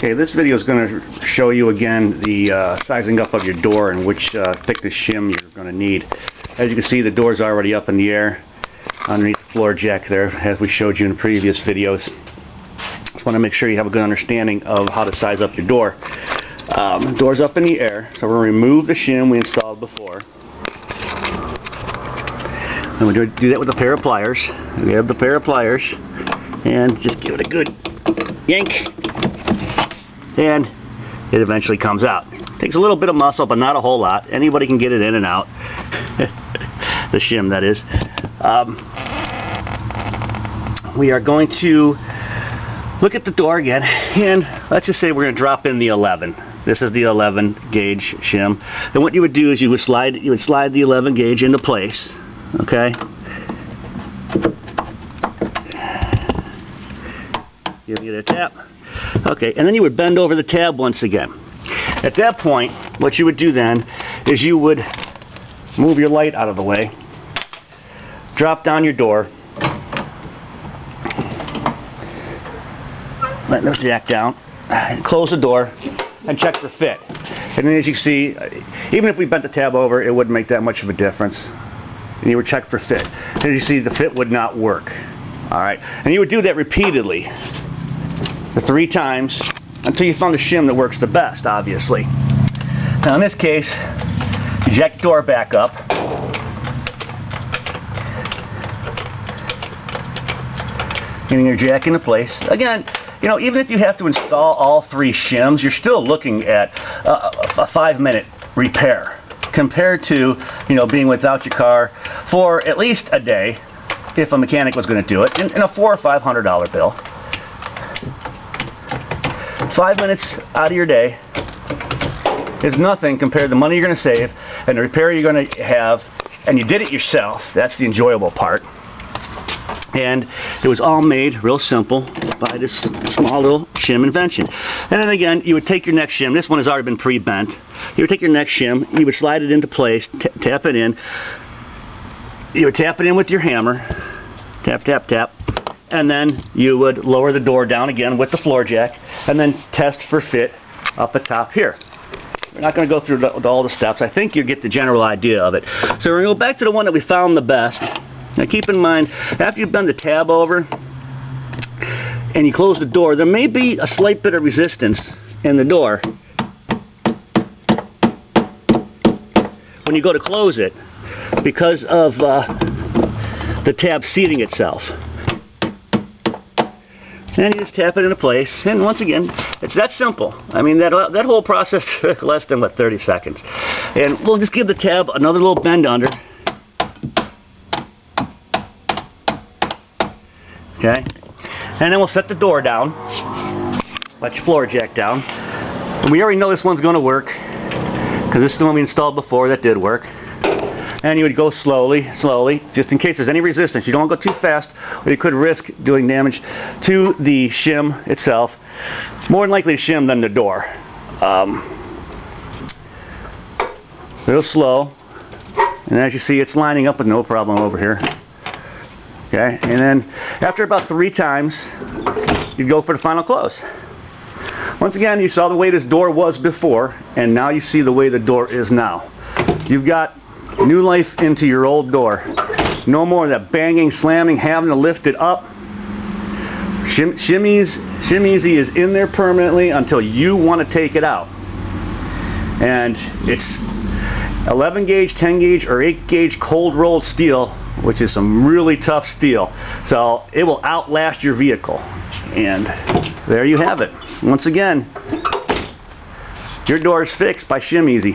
Okay, this video is going to show you again the sizing up of your door and which thickness shim you're going to need. As you can see, the door's already up in the air underneath the floor jack there, as we showed you in previous videos. Just want to make sure you have a good understanding of how to size up your door. Door's up in the air, so we're going to remove the shim we installed before. And we're going to do that with a pair of pliers. We have the pair of pliers, and just give it a good yank, and it eventually comes out. Takes a little bit of muscle, but not a whole lot. Anybody can get it in and out. The shim, that is. We are going to look at the door again, and let's just say we're going to drop in the 11. This is the 11 gauge shim. Then what you would do is you would slide the 11 gauge into place. Okay. Give it a tap. Okay, and then you would bend over the tab once again. At that point, what you would do then is you would move your light out of the way, drop down your door, let the jack down, close the door, and check for fit. And then as you see, even if we bent the tab over, it wouldn't make that much of a difference. And you would check for fit. And as you see, the fit would not work. Alright, and you would do that repeatedly, the 3 times, until you found the shim that works the best, obviously. Now in this case, you jack the door back up, getting your jack into place. Again, you know, even if you have to install all 3 shims, you're still looking at a 5-minute repair compared to, you know, being without your car for at least a day, if a mechanic was going to do it, in a $400 or $500 bill. 5 minutes out of your day is nothing compared to the money you're going to save and the repair you're going to have, and you did it yourself. That's the enjoyable part. And it was all made real simple by this small little shim invention. And then again, you would take your next shim. This one has already been pre-bent. You would take your next shim, you would slide it into place, tap it in. You would tap it in with your hammer, tap, tap, tap, and then you would lower the door down again with the floor jack, and then test for fit up the top here. We're not going to go through all the steps. I think you get the general idea of it. So we're going to go back to the one that we found the best. Now keep in mind, after you've bent the tab over and you close the door, there may be a slight bit of resistance in the door when you go to close it because of the tab seating itself. And you just tap it into place, and once again, it's that simple. I mean, that whole process took less than, 30 seconds. And we'll just give the tab another little bend under. Okay? And then we'll set the door down. Let your floor jack down. And we already know this one's going to work, because this is the one we installed before that did work. And you would go slowly, slowly, just in case there's any resistance. You don't want to go too fast, or you could risk doing damage to the shim itself. More than likely the shim than the door. Real slow. And as you see, it's lining up with no problem over here. Okay, and then after about 3 times, you go for the final close. Once again, you saw the way this door was before, and now you see the way the door is now. You've got new life into your old door. No more of that banging, slamming, having to lift it up. Shim-Eze is in there permanently until you want to take it out. And it's 11 gauge, 10 gauge, or 8 gauge cold rolled steel, which is some really tough steel. So it will outlast your vehicle. And there you have it. Once again, your door is fixed by Shim-Eze.